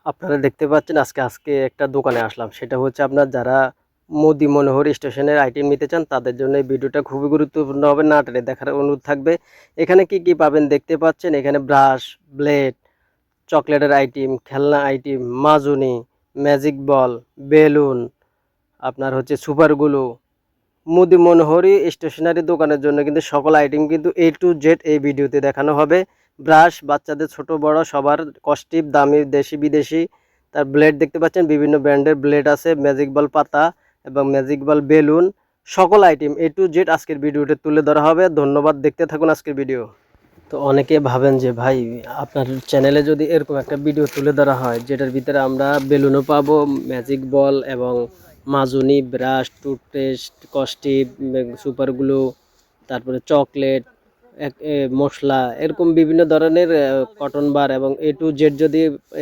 আপনারা দেখতে পাচ্ছেন আজকে একটা দোকানে আসলাম। সেটা হচ্ছে আপনার যারা মোদি মনোহর স্টেশনের আইটেম নিতে চান তাদের জন্য এই ভিডিওটা খুবই গুরুত্বপূর্ণ হবে, না টেনে দেখার অনুরোধ থাকবে। এখানে কি কি পাবেন দেখতে পাচ্ছেন। এখানে ব্রাশ, ব্লেড, চকলেটের আইটেম, খেলনা আইটেম, মাজুনি, ম্যাজিক বল, বেলুন, আপনার হচ্ছে সুপার গ্লু। মুদি মনোহরি স্টেশনারি দোকানের জন্য কিন্তু সকল আইটেম কিন্তু A to Z এই ভিডিওতে দেখানো হবে। ব্রাশ বাচ্চাদের ছোট বড় সবার কস্টিপ, দামি দেশি বিদেশি। তার ব্লেড দেখতে পাচ্ছেন, বিভিন্ন ব্র্যান্ডের ব্লেড আছে, ম্যাজিক বল পাতা এবং ম্যাজিক বল বেলুন, সকল আইটেম A to Z আজকের ভিডিওতে তুলে ধরা হবে। ধন্যবাদ, দেখতে থাকুন আজকের ভিডিও। তো অনেকে ভাবেন যে ভাই আপনার চ্যানেলে যদি এরকম একটা ভিডিও তুলে ধরা হয় যেটার ভিতরে আমরা বেলুনও পাবো, ম্যাজিক বল এবং মাজুনি, ব্রাশ, টুথপেস্ট, কস্টিপ, সুপার গ্লু, তারপরে চকলেট, মশলা, এরকম বিভিন্ন ধরনের কটন বার এবং A to Z যদি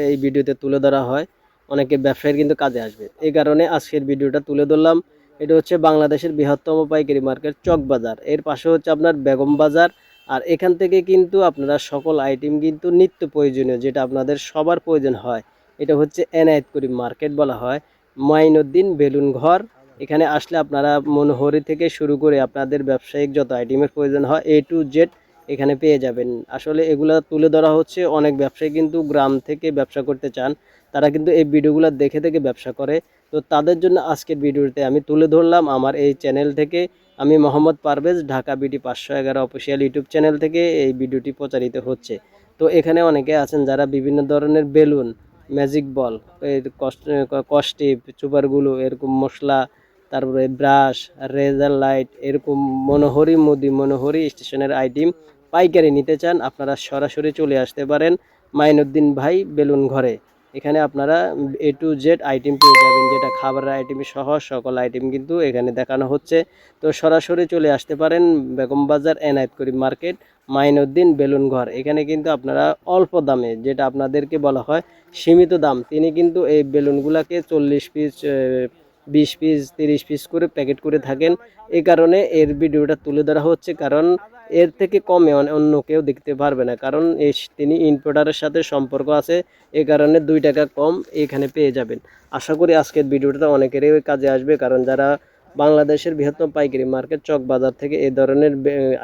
এই ভিডিওতে তুলে ধরা হয় অনেকে ব্যবসায়ীর কিন্তু কাজে আসবে। এই কারণে আজকের ভিডিওটা তুলে ধরলাম। এটা হচ্ছে বাংলাদেশের বৃহত্তম পাইকারি মার্কেট চক বাজার, এর পাশে হচ্ছে আপনার বেগম বাজার। আর এখান থেকে কিন্তু আপনারা সকল আইটেম কিন্তু নিত্য প্রয়োজনীয় যেটা আপনাদের সবার প্রয়োজন হয়, এটা হচ্ছে এনায়েত করিম মার্কেট বলা হয়, মাইনুদ্দিন বেলুন ঘর। এখানে আসলে আপনারা মনোহরি থেকে শুরু করে আপনাদের ব্যবসায়িক যত আইটেমের প্রয়োজন হয় A to Z এখানে পেয়ে যাবেন। আসলে এগুলা তুলে ধরা হচ্ছে, অনেক ব্যবসায়ী কিন্তু গ্রাম থেকে ব্যবসা করতে চান, তারা কিন্তু এই ভিডিওগুলো দেখে দেখে ব্যবসা করে। তো তাদের জন্য আজকের ভিডিওতে আমি তুলে ধরলাম আমার এই চ্যানেল থেকে। আমি Mohammad Parvez, Dhaka BD 511 official YouTube channel থেকে এই ভিডিওটি প্রচারিত হচ্ছে। তো এখানে অনেকে আছেন যারা বিভিন্ন ধরনের বেলুন, ম্যাজিক বল, কস্টিপ, সুপারগুলো, এরকম মশলা, তারপরে ব্রাশ, রেজার লাইট, এরকম মনোহরি মুদি মনোহরি স্টেশনের আইটেম পাইকারি নিতে চান আপনারা সরাসরি চলে আসতে পারেন মাইনুদ্দিন ভাই বেলুন ঘরে। এখানে আপনারা A to Z আইটেম পেয়ে যাবেন, যেটা খাবারের আইটেম সহ সকল আইটেম কিন্তু এখানে দেখানো হচ্ছে। তো সরাসরি চলে আসতে পারেন বেগম বাজার এনায়েত করিম মার্কেট মাইনুদ্দিন বেলুন ঘর। এখানে কিন্তু আপনারা অল্প দামে, যেটা আপনাদেরকে বলা হয় সীমিত দাম, তিনি কিন্তু এই বেলুনগুলোকে 40 পিস, 20 পিস, 30 পিস করে প্যাকেট করে থাকেন। এই কারণে এর ভিডিওটা তুলে ধরা হচ্ছে, কারণ এর থেকে কমে অন্য কেউ দেখতে পারবে না, কারণ তিনি ইম্পোর্টারের সাথে সম্পর্ক আছে। এই কারণে 2 টাকা কম এখানে পেয়ে যাবেন। আশা করি আজকের ভিডিওটা অনেকেরই কাজে আসবে, কারণ যারা বাংলাদেশের বৃহত্তম পাইকারি মার্কেট চক বাজার থেকে এই ধরনের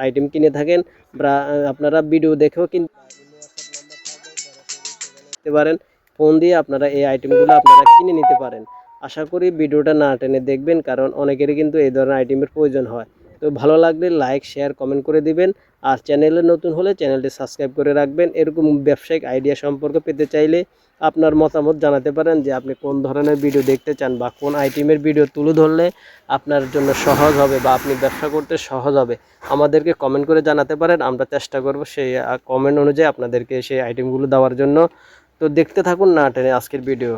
আইটেম কিনে থাকেন, আপনারা ভিডিও দেখেও কিনতে পারেন। ফোন দিয়ে আপনারা এই আইটেমগুলো আপনারা কিনে নিতে পারেন। আশা করি ভিডিওটা না টেনে দেখবেন, কারণ অনেকেরই কিন্তু এই ধরনের আইটেমের প্রয়োজন হয়। তো ভালো লাগলে লাইক, শেয়ার, কমেন্ট করে দিবেন। আর চ্যানেলে নতুন হলে চ্যানেলটি সাবস্ক্রাইব করে রাখবেন। এরকম ব্যবসায়িক আইডিয়া সম্পর্কে পেতে চাইলে আপনার মতামত জানাতে পারেন যে আপনি কোন ধরনের ভিডিও দেখতে চান বা কোন আইটেমের ভিডিও তুলে ধরলে আপনার জন্য সহজ হবে বা আপনি ব্যবসা করতে সহজ হবে। আমাদেরকে কমেন্ট করে জানাতে পারেন, আমরা চেষ্টা করব সেই কমেন্ট অনুযায়ী আপনাদেরকে সেই আইটেমগুলো দেওয়ার জন্য। তো দেখতে থাকুন না টেনে আজকের ভিডিও।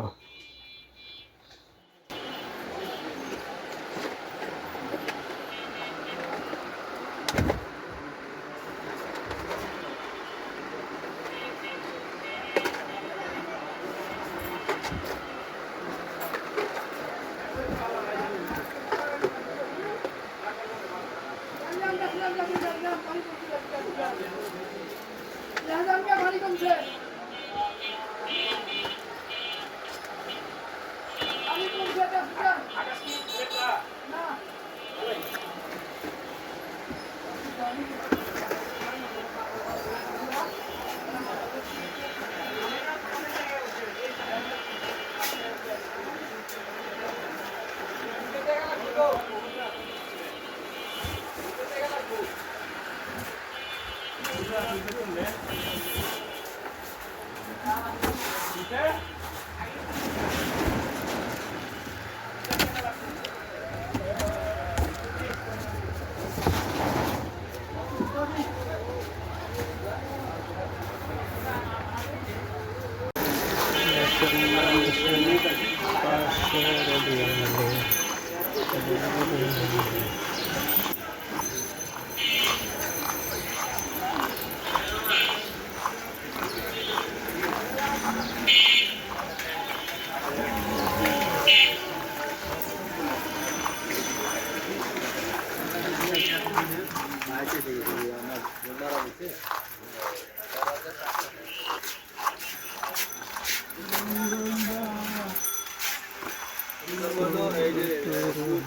হুম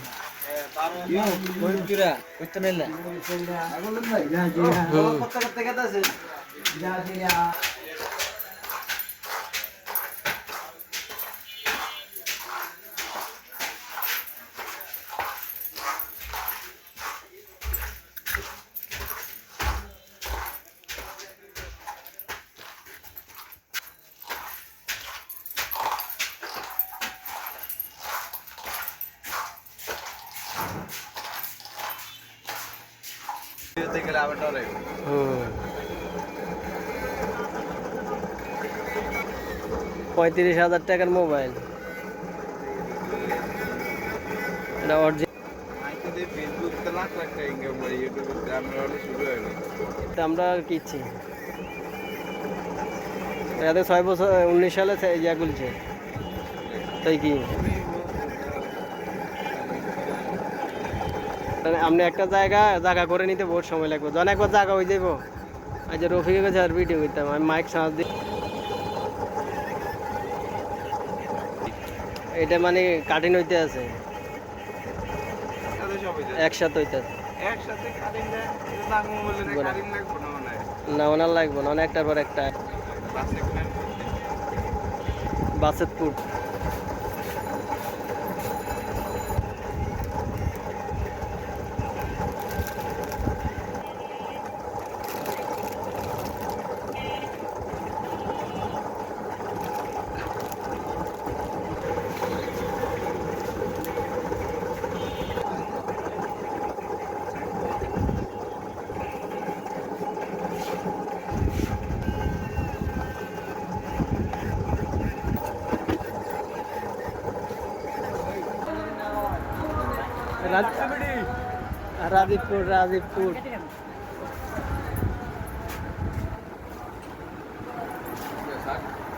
35,000 টাকার মোবাইল, এটা আমরা কিচ্ছি এতে 6 বছর 19 সালে ইয়া খুলছে তাই কি আপনি একটা জায়গা করে নিতে বহুত সময় লাগবে, যখন একবার জায়গা হয়ে যাবো। আজ রফিকের কাছে আর ভিডিও করতাম আমি, মাইক সাউন্ড দিই। এটা মানে কাটিং হইতে আছে, একসাথে হইতে আছে না, ওনার লাগবে না, একটার পর একটা বাসেতপুর। রাজীবপুর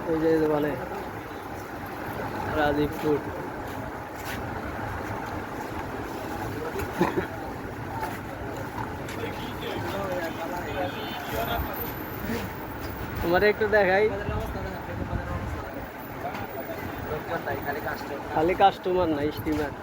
ওই যে বলে রাজীবপুর। তোমার একটু দেখাই, খালি কাস্টমার নাই, স্টিমার।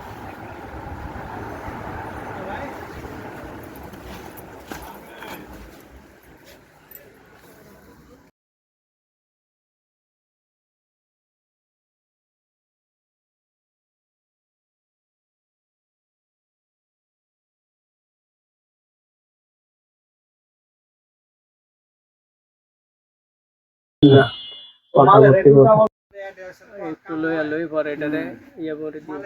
একটু লই পরে এটারে ইয়ে করে দিই।